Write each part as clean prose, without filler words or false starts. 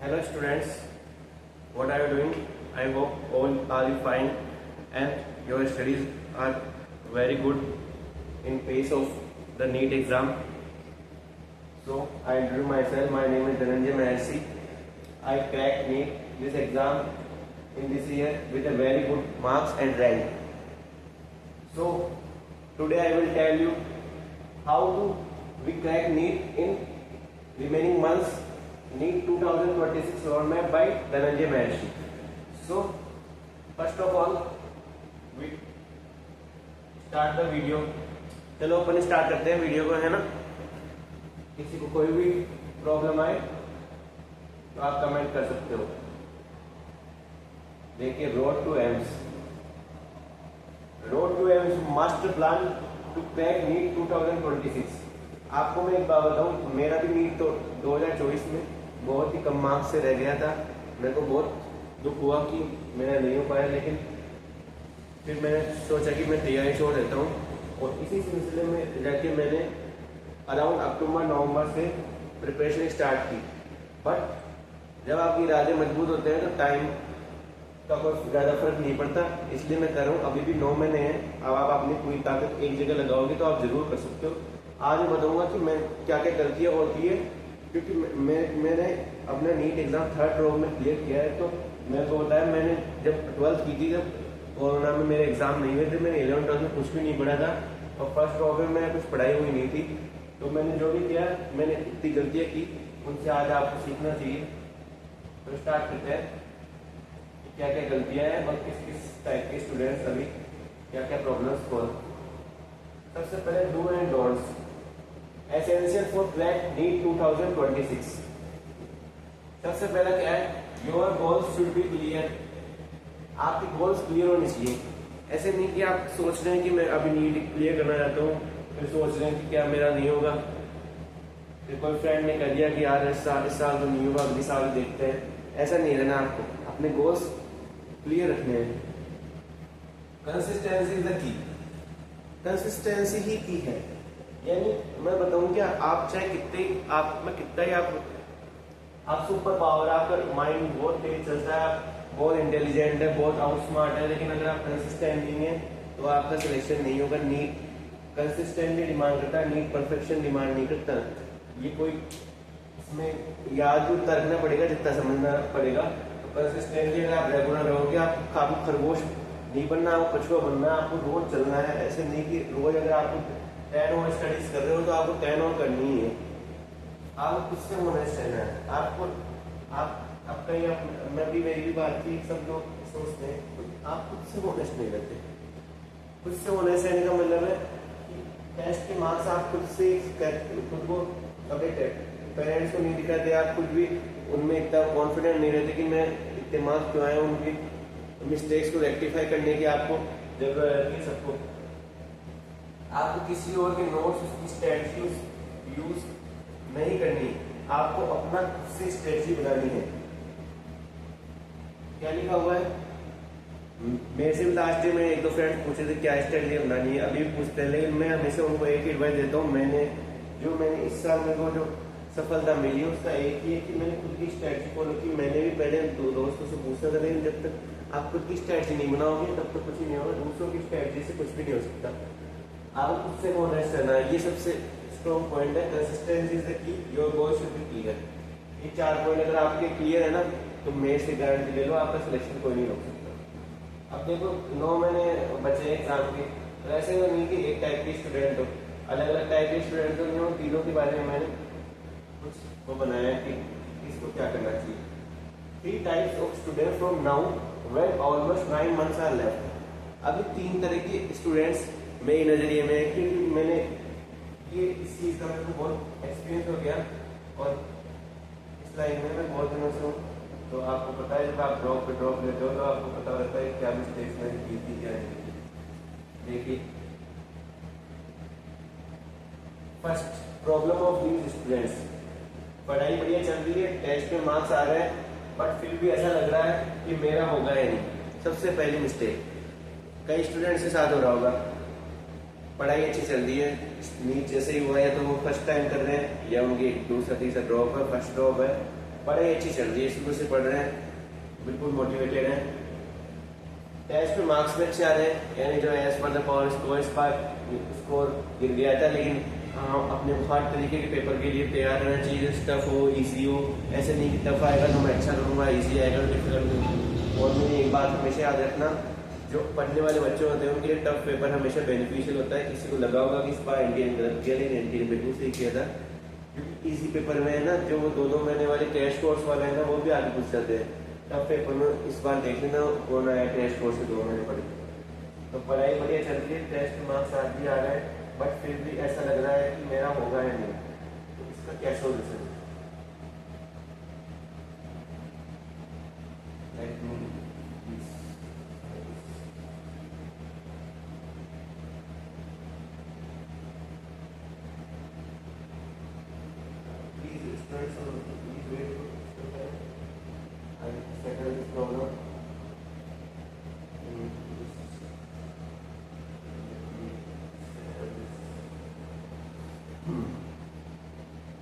Hello students, what are you doing? I hope all are fine and your studies are very good in pace of the NEET exam. So I introduce myself. My name is Dhananjay Maharshi. I cracked NEET this exam in this year with a very good marks and rank. So today I will tell you how to we crack NEET in remaining months. NEET 2026 roadmap by Dhananjay Maharshi. So first of all we start the video. चलो अपन start करते हैं video को, है ना। किसी को कोई भी प्रॉब्लम आए तो आप कमेंट कर सकते हो। देखिए, road to AIIMS master plan to crack NEET 2026। आपको मैं एक बात बताऊं, मेरा भी नीट तो 2024 में बहुत ही कम मार्क्स से रह गया था। मेरे को बहुत दुख हुआ कि मेरा नहीं हो पाया, लेकिन फिर मैंने सोचा कि मैं तैयारी छोड़ देता हूँ और इसी सिलसिले में जाके मैंने अराउंड अक्टूबर नवंबर से प्रिपरेशन स्टार्ट की। बट जब आपके इरादे मजबूत होते हैं तो टाइम का कोई ज़्यादा फर्क नहीं पड़ता, इसलिए मैं कर रहा हूँ। अभी भी 9 महीने हैं। अब आप अपनी पूरी ताकत एक जगह लगाओगे तो आप जरूर कर सकते हो। आज मैं बताऊंगा कि मैं क्या क्या गलतियाँ और की है, क्योंकि मैंने अपना नीट एग्जाम 3rd ड्रॉप में क्लियर किया है। तो मेरे को बताया, मैंने जब 12th की थी, जब कोरोना में मेरे एग्जाम नहीं हुए थे, मैंने 11th 12th में कुछ भी नहीं पढ़ा था और 1st ड्रॉप में मैंने कुछ पढ़ाई हुई नहीं थी। तो मैंने जो भी किया, मैंने इतनी गलतियाँ की, उनसे आज आपको सीखना चाहिए। तो स्टार्ट करते हैं क्या क्या गलतियाँ हैं और किस किस टाइप के स्टूडेंट्स अभी क्या क्या प्रॉब्लम्स सॉल्व। सबसे पहले do and don'ts essential for crack NEET 2026। सबसे पहला क्या है, your goals should be clear. आपके गोल्स क्लियर होने चाहिए। ऐसे नहीं कि आप सोच रहे हैं कि मैं अभी नीट क्लियर करना चाहता हूँ, फिर सोच रहे हैं कि क्या मेरा नहीं होगा, फिर कोई फ्रेंड ने कह दिया कि यार इस साल तो नहीं होगा, अगले साल देखते हैं। ऐसा नहीं रहना, आपको अपने गोल्स क्लियर रखने हैं। Consistency is the key. Consistency ही की है। यानी मैं बताऊं क्या, आप चाहे कितने आप में कितना ही आप सुपर पावर, आपका माइंड बहुत तेज चलता है, आप बहुत इंटेलिजेंट है, बहुत आउट स्मार्ट है, लेकिन अगर आप कंसिस्टेंट नहीं है तो आपका सिलेक्शन नहीं होगा। नीट कंसिस्टेंटली डिमांड करता है, नीट परफेक्शन डिमांड नहीं करता। ये कोई इसमें याद भी उतना रखना पड़ेगा जितना समझना पड़ेगा। तो कंसिस्टेंटली अगर आप रेगुलर रहोगे, आपको खरगोश नहीं बनना, आपको कछुआ बनना, आपको रोज चलना है। ऐसे नहीं कि रोज अगर आपको 10 और स्टडीज कर रहे हो तो आपको 10 और करनी ही है। आपको खुद से होनेस्ट रहना है। आपको आप कहीं मैं भी मेरी भी बात थी, सब लोग सोचते हैं तो आप खुद से होनेस्ट नहीं रहते। खुद से होनेस्ट रहने का मतलब है कि टेस्ट के मार्क्स आप खुद से खुद को अपने पेरेंट्स को नहीं दिखाते, आप खुद भी उनमें इतना कॉन्फिडेंट नहीं रहते कि मैं इतने मार्क्स क्यों आए। उनकी मिस्टेक्स को रेक्टिफाई करने की आपको जरूरत रहती है। सबको आपको किसी और के नोट्स, उसकी स्ट्रेटजी यूज नहीं करनी, आपको अपना खुद से स्ट्रेटजी बनानी है। क्या लिखा हुआ है, मेरे से लास्ट डे में 1-2 फ्रेंड्स पूछे थे क्या स्ट्रेटजी बनानी है, अभी भी पूछते हैं, लेकिन मैं हमेशा उनको एक ही एडवाइस देता हूँ। मैंने इस साल मेरे को जो सफलता मिली उसका एक ही है कि मैंने खुद की स्ट्रेटजी फॉलो की। मैंने भी पहले दोस्तों से पूछा था, लेकिन जब तक आप खुद की स्ट्रेटजी नहीं बनाओगे तब तक कुछ ही नहीं होगा। दूसरों की स्ट्रेटजी से कुछ भी नहीं हो सकता। आप खुद से ऑनेस्ट रहना है, ये सबसे स्ट्रॉन्ग पॉइंट है। कंसिस्टेंसी इज द की, your goal should be clear. ये 4 पॉइंट अगर आपके क्लियर है ना, तो मेरे से गारंटी ले लो, आपका सिलेक्शन कोई नहीं रोक सकता। अब देखो 9 महीने बचे एग्जाम के, तो ऐसे में नहीं कि एक टाइप के स्टूडेंट हो, अलग अलग टाइप के स्टूडेंट हो। तीनों के बारे में मैंने कुछ वो बनाया कि इसको क्या करना चाहिए। 3 types of student from now when almost 9 months are left. अभी 3 तरह के स्टूडेंट्स मेरे नजरिए में, क्योंकि मैंने ये इस चीज का मेरे को बहुत एक्सपीरियंस हो गया और इस लाइन में मैं बहुत दिनों से हूँ। तो आपको पता है, जब आप ड्रॉप लेते हो तो आपको पता रहता है क्या मिस्टेक्स मैंने की थी, क्या नहीं की। देखिए, first problem of these students, पढ़ाई बढ़िया चल रही है, टेस्ट में मार्क्स आ रहे हैं, बट फिर भी ऐसा लग रहा है कि मेरा होगा या नहीं। सबसे पहली मिस्टेक कई स्टूडेंट्स के साथ हो रहा होगा। पढ़ाई अच्छी चल रही है, नीट जैसे ही हुआ है तो वो फर्स्ट टाइम कर रहे हैं, या उनकी दूसरा तीसरा ड्रॉप है, फर्स्ट ड्रॉप है, पढ़ाई अच्छी चल रही है, शुरू से पढ़ रहे हैं, बिल्कुल मोटिवेटेड हैं। टेस्ट में मार्क्स में अच्छे आ रहे हैं, यानी जो एस मतलब स्कोर गिर गया था, लेकिन अपने हर तरीके के पेपर के लिए तैयार रहना चाहिए। टफ हो ईजी हो, ऐसे नहीं कि टफ आएगा तो मैं अच्छा करूँगा, ईजी आएगा तो डिफिकल्ट। और मुझे एक बात हमेशा याद रखना, जो पढ़ने वाले बच्चे होते हैं उनके लिए टफ पेपर हमेशा बेनिफिशियल होता है। किसी को लगा होगा कि इस बार एनटीए गलत किया, लेकिन एनटीए बिल्कुल सही किया था, क्योंकि इसी पेपर में है ना, जो वो 2-2 महीने वाले क्रैश कोर्स वाले हैं ना, वो भी आगे पूछ जाते हैं। टफ पेपर में इस बार देख लेना कौन आया क्रैश कोर्स से 2 महीने पढ़े। तो पढ़ाई बढ़िया चल रही है, टेस्ट मार्क्स आज भी आ रहे हैं, बट फिर भी ऐसा लग रहा है कि मेरा होगा या नहीं। तो इसका क्या सोल्यूशन?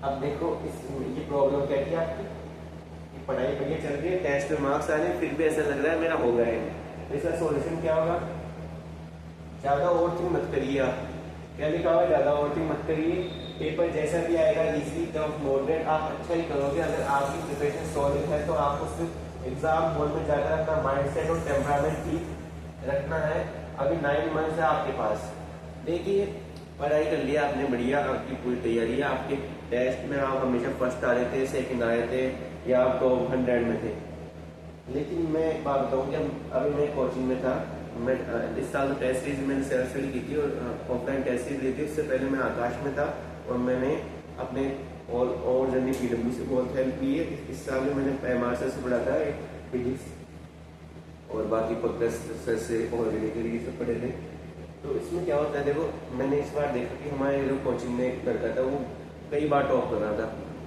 अब देखो ये प्रॉब्लम क्या थी आपकी, कि पढ़ाई बढ़िया चल रही है, टेस्ट में मार्क्स आ रहे हैं, फिर भी ऐसा लग रहा है मेरा होगा ही नहीं। इसका सॉल्यूशन क्या होगा? ज़्यादा ओवरथिंक मत करिए। आप क्या लिखा हुआ है? ज़्यादा ओवरथिंक मत करिए। पेपर जैसा भी आएगा, इजी टफ मॉडरेट, आप अच्छा ही करोगे। अगर आपकी प्रिपरेशन सॉलिड है तो आपको सिर्फ एग्जाम हॉल में जाकर अपना माइंडसेट और टेम्परामेंट ठीक रखना है। अभी 9 मंथ्स है आपके पास। देखिए, पढ़ाई कर लिया आपने बढ़िया, आपकी पूरी तैयारी है। आपके टेस्ट में आप हमेशा फर्स्ट आ रहे थे, सेकंड आए थे, या आप टॉप 100 में थे। लेकिन मैं एक बात बताऊँ कि अभी मैं कोचिंग में था, मैं इस साल टेस्ट सीरीज मैंने सेल्फ स्टडी की थी और ऑफलाइन टेस्ट सीरीज ली थी। उससे पहले मैं आकाश में था और मैंने अपने और जर्नी PW से बहुत हेल्प की है। इस साल में मैंने मास्टर से पढ़ा था फिजिक्स और बाकी प्रोग्रेस सर से और रिलेटेड ये सब पढ़े थे। तो इसमें क्या होता है, देखो मैंने इस बार देखा कि हमारे जो कोचिंग में एक लड़का था, वो कई बार टॉप कर रहा था,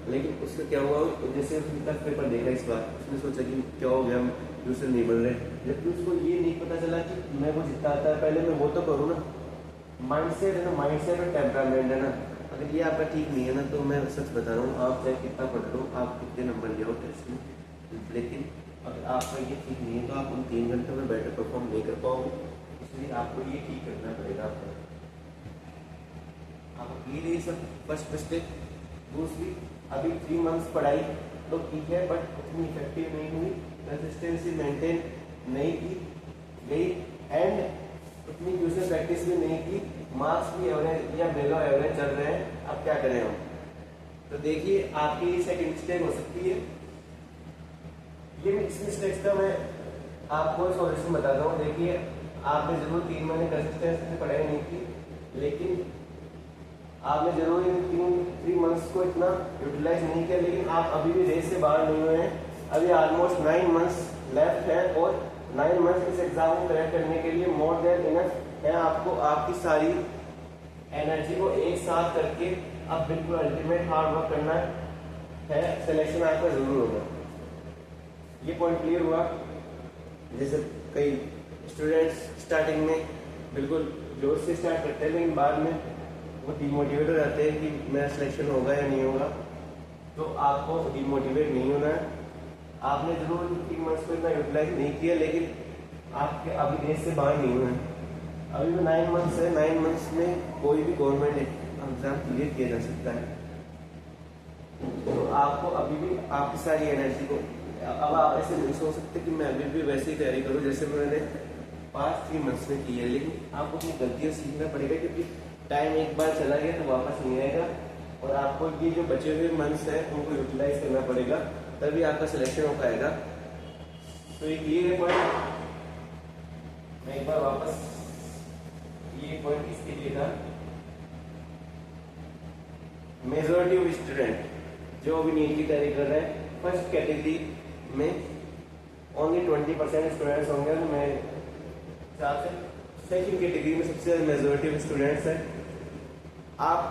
लेकिन उससे क्या हुआ, जैसे उसने तक पेपर देखा इस बार, उसने सोचा कि क्या हो गया, हम दूसरे नहीं बन रहे। जबकि उसको ये नहीं पता चला कि मैं वो जितना आता है पहले मैं वो तो करूँ ना। माइंडसेट है ना, माइंडसेट और टेम्परामेंट है ना, अगर ये आपका ठीक नहीं है ना, तो मैं सच बता रहा हूँ, आप चाहे कितना पढ़ लो, आप कितने नंबर ले आओ टेस्ट में, लेकिन अगर आपका ये ठीक नहीं है तो आप उन 3 घंटे में बेटर परफॉर्म नहीं कर पाओगे। इसलिए आपको ये ठीक करना पड़ेगा। आप ये सब फर्स्ट मिस्टेक। दूसरी, अभी 3 मंथ्स पढ़ाई तो ठीक है, बट उतनी इफेक्टिव नहीं हुई, कंसिस्टेंसी मेंटेन नहीं की गई, एंड उतनी ट्यूशन प्रैक्टिस भी नहीं की, मार्क्स भी एवरेज या बिलो एवरेज चल रहे हैं। अब क्या करें हम? तो देखिए, आपकी ये सेकंड मिस्टेक हो सकती है। ये इस मिस्टेक्स का मैं आपको सॉल्यूशन बताता हूँ। देखिए, आपने जरूर 3 महीने कंसिस्टेंसी से पढ़ाई नहीं की, लेकिन आपने जरूर इन 3 मंथ्स को इतना यूटिलाइज नहीं किया, लेकिन आप अभी भी रेस से बाहर नहीं हुए हैं। अभी ऑलमोस्ट 9 मंथ्स लेफ्ट है और 9 मंथ्स इस एग्जाम को क्रैक करने के लिए मोर देन इनफ है। आपको आपकी सारी एनर्जी को एक साथ करके अब बिल्कुल अल्टीमेट हार्ड वर्क करना है। सिलेक्शन आपका जरूर होगा। ये पॉइंट क्लियर हुआ? जैसे कई स्टूडेंट्स स्टार्टिंग में बिल्कुल जोश से स्टार्ट करते हैं, लेकिन बाद में वो डिमोटिवेट हो जाते हैं कि मेरा सिलेक्शन होगा या नहीं होगा। तो आपको डिमोटिवेट नहीं होना है। आपने जरूर 3 मंथ्स को इतना यूटिलाइज नहीं किया, लेकिन आपके अभी रेस से बाहर नहीं हुए हैं। अभी भी 9 मंथ्स है। 9 मंथ्स में कोई भी गवर्नमेंट एग्जाम क्लियर किया जा सकता है। तो आपको अभी भी आपकी सारी एनर्जी को, अब आप ऐसे नहीं सोच सकते कि मैं अभी भी वैसे ही तैयारी करूँ जैसे मैंने पास्ट 3 मंथ्स में की है। लेकिन आपको अपनी गलतियाँ सीखना पड़ेगा, क्योंकि टाइम एक बार चला गया तो वापस नहीं आएगा, और आपको ये जो बचे हुए मंथ्स हैं उनको यूटिलाइज करना पड़ेगा, तभी आपका सिलेक्शन हो पाएगा। तो ये पॉइंट मैं एक बार वापस, ये पॉइंट किसके लिए था? मेजॉरिटी ऑफ स्टूडेंट जो अभी नीट की तैयारी कर रहे हैं, फर्स्ट कैटेगरी में ओनली 20% स्टूडेंट्स होंगे। तो मैं हिसाब से सेकंड कैटेगरी में सबसे ज्यादा मेजॉरिटी ऑफ स्टूडेंट्स हैं। आप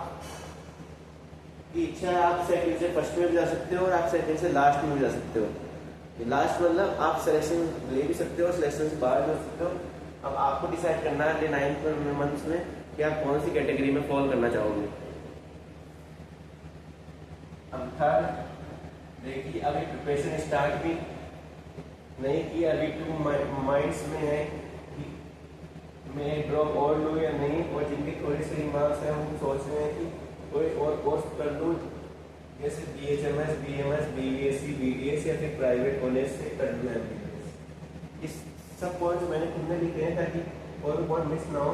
की इच्छा है, आप सेकंड से फर्स्ट में भी जा सकते हो और आप सेकंड से लास्ट में भी जा सकते हो। लास्ट मतलब आप सिलेक्शन ले भी सकते हो, सिलेक्शन से बाहर जा सकते हो। अब आपको डिसाइड करना है 9 मंथ्स में कि आप कौन सी कैटेगरी में फॉल करना चाहोगे। अब थर्ड देखिए अभी प्रिपरेशन स्टार्ट भी नहीं की, अभी टू माइंड्स में है कि मैं ड्रॉप और लूँ या नहीं, और जिनके थोड़े से मार्क्स हैं हम सोच रहे हैं कि कोई और कोर्स कर लूँ, जैसे BHMS, BMS, BVSC, BDS या फिर प्राइवेट कॉलेज से कर लूँ MBBS। इस सब पॉइंट्स मैंने खुद में लिखे हैं ताकि और पॉइंट मिस ना हो।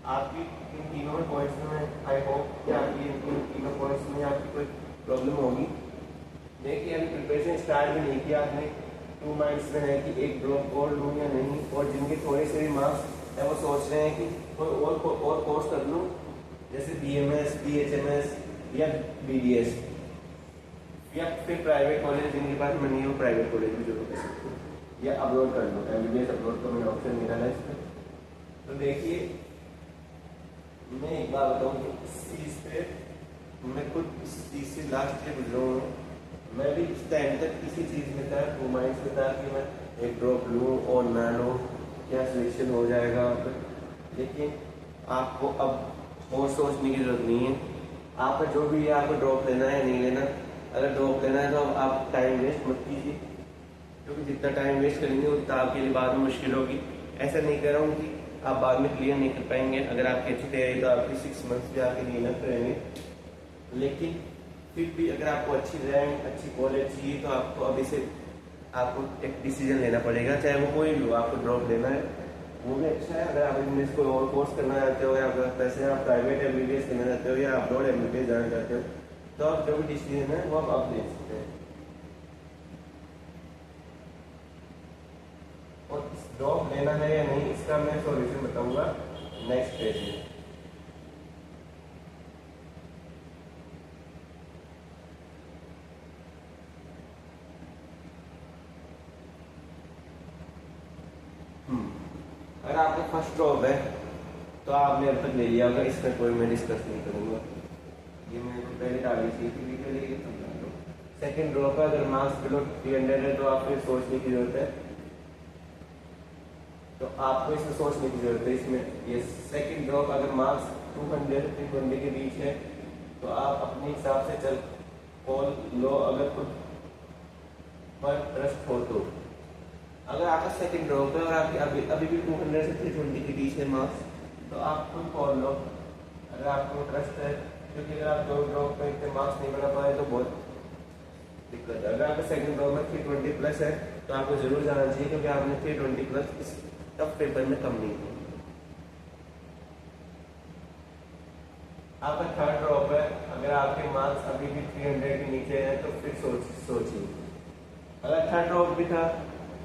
आपकी इन तीनों पॉइंट्स में आई होप कि आपकी इन तीनों पॉइंट्स में आपकी कोई प्रॉब्लम होगी। देखिए अभी प्रिपरेशन स्टार्ट भी नहीं किया आपने, टू माइंड्स में है कि एक ड्रॉप और लूँ या नहीं, और जिनके थोड़े से भी मार्क्स है वो सोच रहे हैं कि कोई और कोर्स कर लूँ, जैसे BMS, BHMS या BDS या फिर प्राइवेट कॉलेज जिनके पास मनी हो प्राइवेट कॉलेज में जरूर कर सकते हो, या अपलोड कर लो MBBS अपलोड का मैंने ऑप्शन निकाला है इसमें। तो देखिए मैं एक बार बताऊँ कि इस चीज़ पे मैं खुद इस चीज़ से लास्ट से गुजरा हूँ। मैं भी इस टाइम तक किसी चीज़ में था, टू माइंड्स में था कि मैं एक ड्रॉप लूँ और ना लूँ, क्या सिलेक्शन हो जाएगा। लेकिन आपको अब और सोचने की जरूरत नहीं है, आपका जो भी है आपको ड्रॉप लेना है नहीं लेना। अगर ड्रॉप लेना है तो आप टाइम वेस्ट मत कीजिए, क्योंकि जितना टाइम वेस्ट करेंगे उतना आपके लिए बाद में मुश्किल होगी। ऐसा नहीं कर रहा हूँ कि आप बाद में क्लियर नहीं कर पाएंगे, अगर आपकी अच्छी तैयारी तो आपकी 6 मंथ्स भी आपके लिए इनफ रहेंगे। लेकिन फिर भी अगर आपको अच्छी रैंक अच्छी कॉलेज चाहिए तो आपको अभी से आपको एक डिसीजन लेना पड़ेगा, चाहे वो कोई भी हो। आपको ड्रॉप लेना है वो भी अच्छा है, अगर आप इनमें कोई और कोर्स करना चाहते हो, या अगर पैसे आप प्राइवेट MBBS करना चाहते हो या अपलोड MBBS जाना चाहते हो, तो आप जो भी डिसीजन है वो आप ले सकते हैं। और इस ड्रॉप लेना है या नहीं इसका मैं सॉल्यूशन बताऊंगा नेक्स्ट पेज में। अगर आपका फर्स्ट ड्रॉप है तो आपने अब तक ले लिया होगा, इसका कोई मैं डिस्कस नहीं करूँगा, ये मैंने तो पहले डाली थी कि लिए समझा लो। सेकेंड ड्रॉप है, अगर मार्क्स बिलो 300 है तो आपको सोचने की जरूरत है, तो आपको इसमें सोचने की जरूरत है। इसमें ये सेकेंड ड्रॉप अगर मार्क्स 200 320 के बीच है तो आप अपने हिसाब से चल कॉल लो, अगर खुद पर ट्रस्ट हो तो। अगर आपका सेकंड ड्रॉप है और आपके अभी भी 200 से 320 के बीच है मार्क्स, तो आप खुद कॉल लो अगर आपको ट्रस्ट है, क्योंकि अगर आप दो ड्रॉप में इतने मार्क्स नहीं बना पाए तो बहुत दिक्कत है। अगर आपका सेकंड ड्रॉप में 320 प्लस है तो आपको जरूर जाना चाहिए, क्योंकि आपने 320 प्लस इस टफ पेपर में कम नहीं किया। आपका थर्ड ड्रॉप है, अगर आपके मार्क्स अभी भी 300 के नीचे हैं तो फिर सोचिए। अगर थर्ड ड्रॉप भी था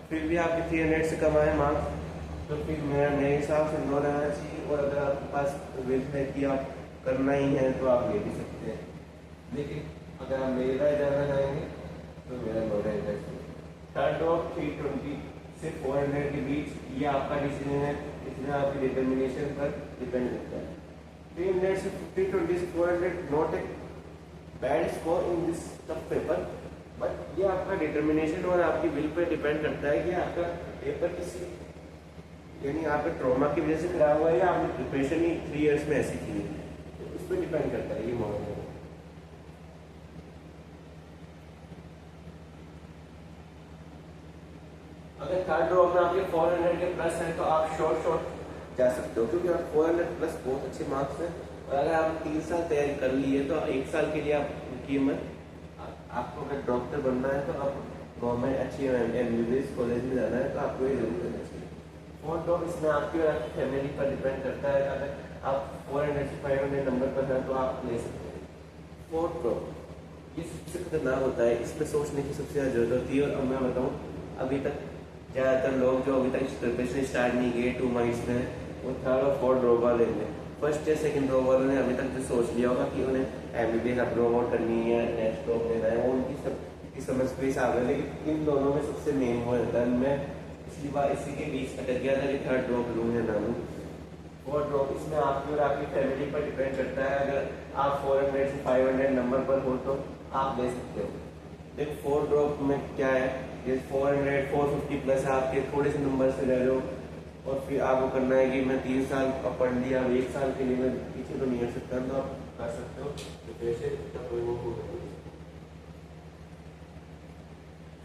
फिर भी आपके 300 से कम आए मार्क्स, तो फिर मेरे हिसाब से नो रहना चाहिए। और अगर आपके पास विल है कि आप करना ही है तो आप ले भी सकते हैं, लेकिन अगर आप मेरा जाना चाहेंगे तो मेरा नो रहेगा। थर्ड ड्रॉप 320 से 400 के बीच ये आपका डिसीजन है, इसमें आपकी डिटर्मिनेशन पर डिपेंड करता है। 300 से 320 से 400 not a bad score in this tough paper, but ये आपका डिटर्मिनेशन और आपकी विल पर डिपेंड करता है कि आपका पेपर किसी यानी आपके ट्रॉमा की वजह से खराब हुआ है या आपने प्रिपरेशन ही 3 इयर्स में ऐसी की है, तो उस पर डिपेंड करता है ये मॉडल। अगर थर्ड ड्रॉप में आपके 400 के प्लस है तो आप शॉर्ट जा सकते हो, क्योंकि आप 400 प्लस बहुत अच्छे मार्क्स हैं। और अगर आप 3 साल तैयारी कर ली है तो 1 साल के लिए आप कीमत आपको अगर डॉक्टर बनना है तो आप गवर्नमेंट अच्छी MBBS कॉलेज में जाना है तो आपको ये जरूर करना चाहिए। फोर्थ ड्रॉप इसमें आपकी और आपकी फैमिली पर डिपेंड करता है, अगर आप 400 से 500 नंबर पर हैं तो आप ले सकते हैं। फोर्थ ड्रॉप ये सबसे खतरनाक होता है, इसमें सोचने की सबसे ज़्यादा जरूरत होती है। और अब मैं बताऊँ अभी तक ज़्यादातर लोग जो अभी तक प्रिपरेशन स्टार्ट नहीं किए 2 मंथ्स में, वो थर्ड और फोर्थ ड्रॉप वाले हैं। फर्स्ट या सेकंड ड्रॉप वालों ने अभी तक जो सोच लिया होगा कि उन्हें MBBS अपलोड करनी है, नेक्स्ट ड्रॉप लेना है, वो उनकी सबकी समझ पे हिसाब है। लेकिन इन दोनों में सबसे मेन वो रहता है, मैं पिछली बार इसी के बीच अटक गया था कि थर्ड ड्रॉप लूँ या ना लूँ। फोर्थ ड्रॉप इसमें आपकी और आपकी फैमिली पर डिपेंड करता है, अगर आप 400 से 500 नंबर पर हो तो आप ले सकते हो। लेकिन फोर्थ ड्रॉप में क्या है, ये 400 450 प्लस आपके थोड़े से नंबर से रह लो, और फिर आपको करना है कि मैं 3 साल पढ़ लिया, 1 साल के लिए मैं पीछे तो नहीं हट सकता, तो आप कर सकते हो। तो वैसे कोई वो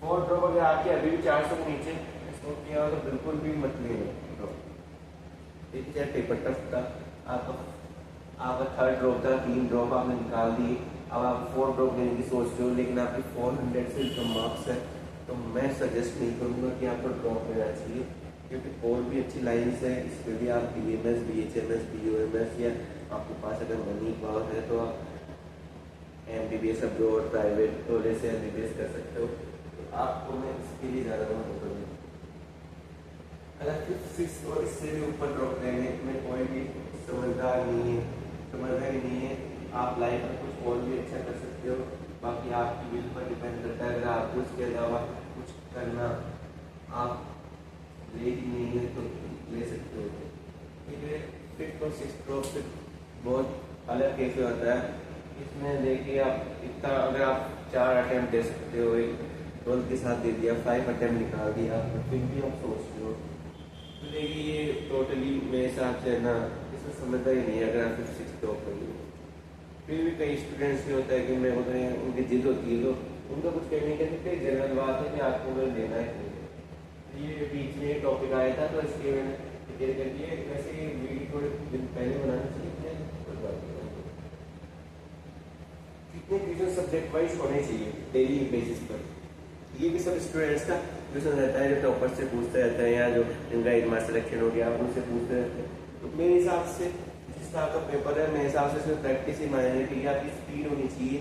फोर ड्रॉप अगर आपके अभी भी 400 के नीचे स्कोर किया हो तो बिल्कुल भी मत लेना ड्रॉप। एक चाहे पेपर टफ था, आपका थर्ड ड्रॉप था, 3 ड्रॉप आपने निकाल दिए, अब आप 4 ड्रॉप लेने की सोच रहे हो लेकिन आपके 400 से कम मार्क्स है, तो मैं सजेस्ट नहीं करूँगा कि आपको ड्रॉप लेना चाहिए, क्योंकि और भी अच्छी लाइन्स है, इसके लिए आप BMS, BHMS, BOMS या आपके पास अगर मनी पावर है तो आप MBBS अब्रॉड प्राइवेट कॉलेज से MBBS कर सकते हो। तो आपको मैं इसके लिए ज़्यादा मदद करूँगा। अगर 5th 6th और इससे भी ऊपर ड्रॉप लेने में कोई भी समझदार नहीं है, आप लाइफ में कुछ और भी अच्छा कर सकते हो, बाकी आपकी विल पर डिपेंड करता है। अगर आपको इसके अलावा कुछ करना आप लेडी नहीं है तो ले सकते हो, क्योंकि 5th और 6th ड्रॉप से बहुत अलग केस होता है। इसमें देखिए आप इतना, अगर आप 4 अटैम्प्ट दे सकते हो, एक 12 के साथ दे दिया, 5 अटैम्प्ट निकाल दिया, तो फिर भी आप सोचते हो, तो देखिए ये टोटली मेरे हिसाब से ना इसमें समझता ही नहीं है। अगर आप 5th 6th ड्रॉप करिए, फिर भी कई स्टूडेंट्स ये होता है कि मैं बोलते हैं उनकी जिद होती है, तो उनका कुछ कहने के लिए जनरल बात है कि आपको मैं देना है। ये बीच में टॉपिक आया था तो इसलिए मैंने क्लियर कर दिया। वैसे ये वीडियो थोड़े दिन पहले बनाना चाहिए, कितने ट्यूशन सब्जेक्ट वाइज होने चाहिए डेली बेसिस पर, ये भी सब स्टूडेंट्स का ट्यूशन रहता है, जो टॉपर से पूछते रहते हैं या जो इनका एक मार्क्स सिलेक्शन हो गया आप उनसे पूछते रहते हैं। तो मेरे हिसाब से जिस तरह का पेपर है, मेरे हिसाब से इसमें प्रैक्टिस ही मायने रखती है, आपकी स्पीड होनी चाहिए।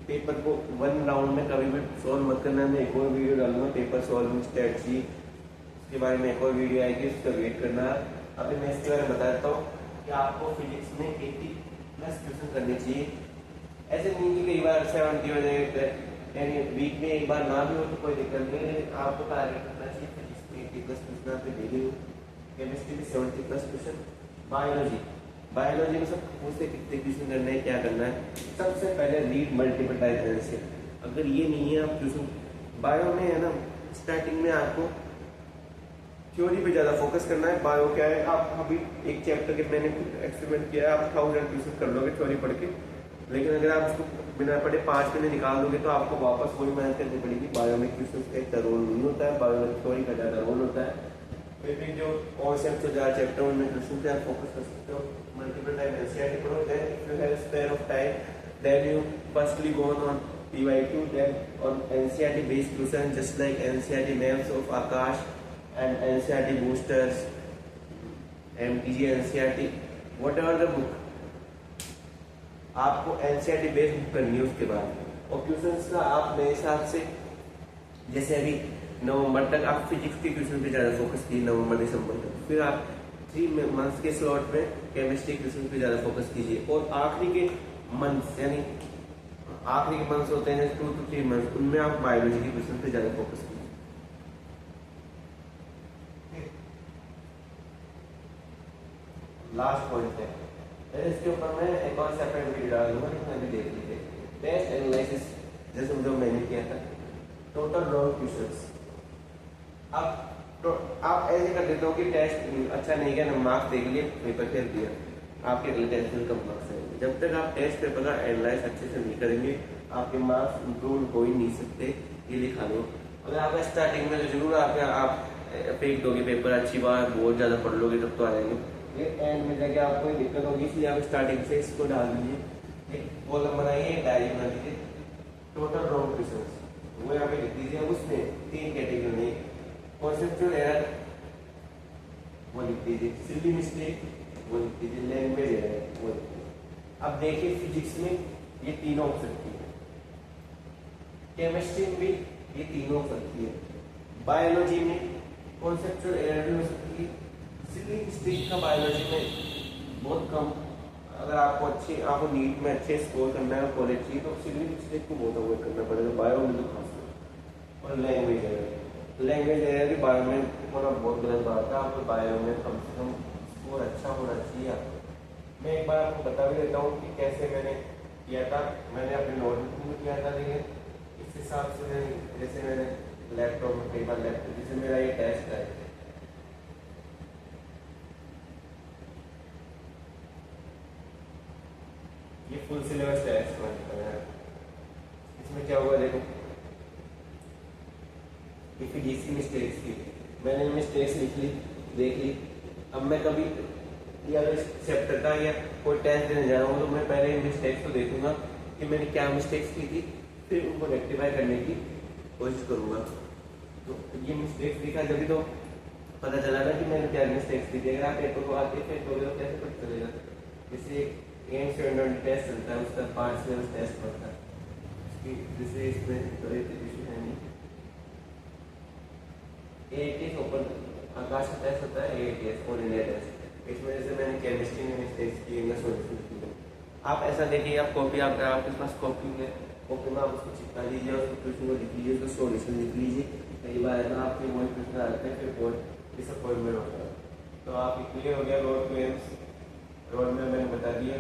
पेपर को 1 राउंड में कभी भी सॉल्व मत करना। मैं एक और वीडियो डालूंगा पेपर सॉल्विंग स्ट्रेटजी, उसके बारे में एक और वीडियो आएगी, उसका वेट करना। अभी मैं इसके बारे में बता देता हूँ कि आपको फिजिक्स में 80+ क्वेश्चन करने चाहिए। ऐसे नहीं कि कई बार 70 हो जाए, यानी वीक में एक बार ना भी हो तो कोई दिक्कत नहीं है, लेकिन आपको टारगेट करना चाहिए फिजिक्स में 80+ क्वेश्चन आप डेली हो, केमिस्ट्री में 70+ क्वेश्चन, बायोलॉजी में सब पूछते कितने क्वेश्चन करना है, क्या करना है। सबसे पहले रीड मल्टीपल डायमेंशन, अगर ये नहीं है आप ट्यूशन बायो में है ना, स्टार्टिंग में आपको थ्योरी पे ज़्यादा फोकस करना है। बायो क्या है, आप अभी एक चैप्टर के मैंने एक्सपेरिमेंट किया है, आप 1000 क्वेश्चन कर लोगे थ्योरी पढ़ के, लेकिन अगर आप उसको बिना पढ़े 5 महीने निकाल दोगे तो आपको वापस वही मेहनत करनी पड़ेगी। बायो में क्वेश्चन का इतना रोल नहीं होता है, बायो में थ्योरी का ज़्यादा रोल होता है। फिर भी जो कॉन्सेप्ट ज़्यादा चैप्टर उनमें क्वेश्चन पे आप फोकस कर सकते हो। मल्टीपल टाइम एनसीईआरटी पढ़ो, then if you have spare of time then you firstly go on PY2, then on NCERT based tuition just like NCERT maps of Akash and NCERT boosters, MTG NCERT, whatever the book, आपको NCERT based book करनी है। उसके बाद और tuitions का आप मेरे हिसाब से जैसे अभी नवंबर तक आप फिजिक्स के ट्यूशन पे ज़्यादा फोकस कीजिए, नवंबर दिसंबर तक। फिर आप 3 मंथ्स के स्लॉट में केमिस्ट्री ट्यूशन पे ज़्यादा फोकस कीजिए, और आखिरी के मंथ्स यानी आखिरी के मंथ्स होते हैं 2 to 3 मंथ्स, उनमें आप बायोलॉजी के क्वेश्चन पे ज़्यादा फोकस कीजिए। लास्ट पॉइंट है, इसके ऊपर मैं एक और सेपरेट वीडियो डालूंगा, इसमें भी देख लीजिए। टेस्ट एनालिसिस जैसे जो मैंने किया था, टोटल रॉन्ग क्वेश्चंस। अब तो आप ऐसे कर देते हो कि टेस्ट अच्छा नहीं गया, मार्क्स देख लिए, पेपर फेल दिया, आपके अगले टेस्ट में कम मार्क्स आएंगे। जब तक आप टेस्ट पेपर का एनालाइज अच्छे से नहीं करेंगे आपके मार्क्स इंप्रूव हो ही नहीं सकते, ये लिखा लो। अगर आप स्टार्टिंग में तो जरूर आप फेंक दोगे पेपर, अच्छी बात, बहुत ज़्यादा पढ़ लोगे तब तो आ जाएंगे, ये एंड में जाके आपको दिक्कत होगी। इसलिए आप स्टार्टिंग से इसको डाल दीजिए, एक कॉलम बनाइए, एक डायरी बना दीजिए, टोटल रॉन्ग क्वेश्चंस वो यहाँ पे लिख दीजिए। उसमें 3 कैटेगरी में, कॉन्सेप्चुअल एरर वो लिख दीजिए, सिली मिस्टेक वो लिख दीजिए, लैंग्वेज एरर वो लिख दीजिए। अब देखिए फिजिक्स में ये तीनों हो सकती है, केमिस्ट्री में भी ये तीनों हो सकती है, बायोलॉजी में कॉन्सेप्चुअल एरर भी हो सकती है, सिली मिस्टेक का बायोलॉजी में बहुत कम। अगर आपको नीट में अच्छे स्कोर करना है कॉलेज चाहिए तो सिली मिस्टेक को बहुत अवॉइड करना पड़ेगा, बायो में तो खास। और लैंग्वेज एरर भी बायो में थोड़ा बहुत गलत बात है। आपको बायो में कम से कम स्कोर अच्छा होना चाहिए आपको। मैं एक बार आपको बता भी देता हूँ कि कैसे मैंने किया था। मैंने अपने नोटबुक में किया था, लेकिन इस हिसाब से जैसे मैंने लैपटॉप में कई बार जैसे मेरा ये टेस्ट है, ये फुल सिलेबस टेस्ट है। इसमें क्या होगा देखो, मिस्टेक्स की। मैंने मिस्टेक्स लिख ली, देख ली। अब मैं कभी या इस चैप्टर का या कोई टेस्ट देने जा रहा हूँ तो मैं पहले मिस्टेक्स को देखूंगा कि मैंने क्या मिस्टेक्स की थी, फिर उनको रेक्टिफाई करने की कोशिश करूंगा। तो ये मिस्टेक्स दिखा जब तो पता चला ना कि मैंने क्या मिस्टेक्स की थी। अगर आप पेपर को आते फिर तो कैसे पता चलेगा? जैसे एम स्टैंडर्ड टेस्ट चलता है, उसका पार्ट लेवल टेस्ट पड़ता है, जैसे इसमें तो इशू है नहीं। AATS ओपन आकाश का टेस्ट होता है, AATS ऑल इंडिया टेस्ट। इसमें जैसे मैंने केमिस्ट्री में मिस्टेक्स की, इंग्लिश में। आप ऐसा देखिए, आप कॉपी आपके पास कॉपी है, कॉपी में आप उसको चिपका लीजिए और उसको क्वेश्चन को लिख लीजिए, उसका सॉल्यूशन लिख लीजिए। कई बार ऐसा आपके वही प्रश्न आते हैं, फिर बहुत डिसअपॉइंटमेंट होता है। तो आप क्लियर हो गया रोड टू एम्स। रोड में मैंने बता दिया।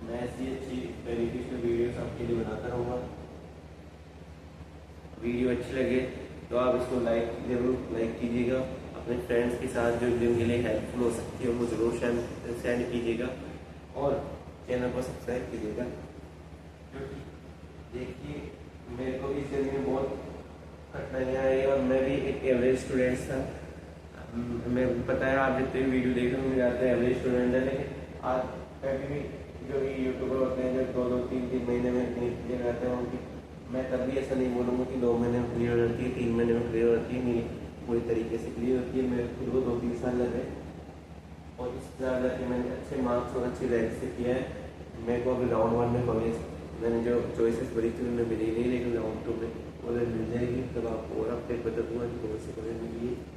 मैं ऐसी अच्छी बेनिफिशियल वीडियोस आपके लिए बनाता रहूँगा। वीडियो अच्छी लगे तो आप इसको जरूर लाइक कीजिएगा। अपने फ्रेंड्स के साथ जो जिनके लिए हेल्पफुल हो सकती है उनको जरूर सेंड कीजिएगा और चैनल को सब्सक्राइब कीजिएगा। क्योंकि देखिए, मेरे को इस जर्नी में बहुत कठिनाइयाँ आई और मैं भी एक एवरेज स्टूडेंट था। मैं पता है आप जितने भी वीडियो देख रहे हो, मुझे आता है एवरेज स्टूडेंट है, लेकिन आज कभी भी जो भी यूट्यूबर होते हैं जो 2-2, 3-3 महीने में क्लियर रहते हैं उनकी, मैं कभी ऐसा नहीं बोलूँगा कि 2 महीने में क्लियर हो जाती है, 3 महीने में क्लियर होती है। नहीं, पूरी तरीके से क्लियर होती है। मेरे खुद को 2-3 साल लगे और इस तरह जाके मैंने अच्छे मार्क्स और अच्छी रैंक से किया है। मेरे को अभी राउंड 1 में कॉलेज मैंने जो चॉइसेस भरी थी उनमें मिली नहीं, लेकिन राउंड 2 में कॉलेज मिल जाएगी। तब आपको और अपडेट बता दूँगा कि कौन से कॉलेज मिली है।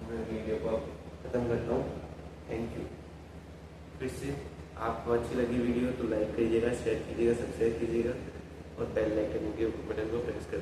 मैं वीडियो को ख़त्म करता हूँ। Thank you. फिर से आपको अच्छी लगी वीडियो तो लाइक कीजिएगा, शेयर कीजिएगा, सब्सक्राइब कीजिएगा और बेल आइकन के बटन को प्रेस कर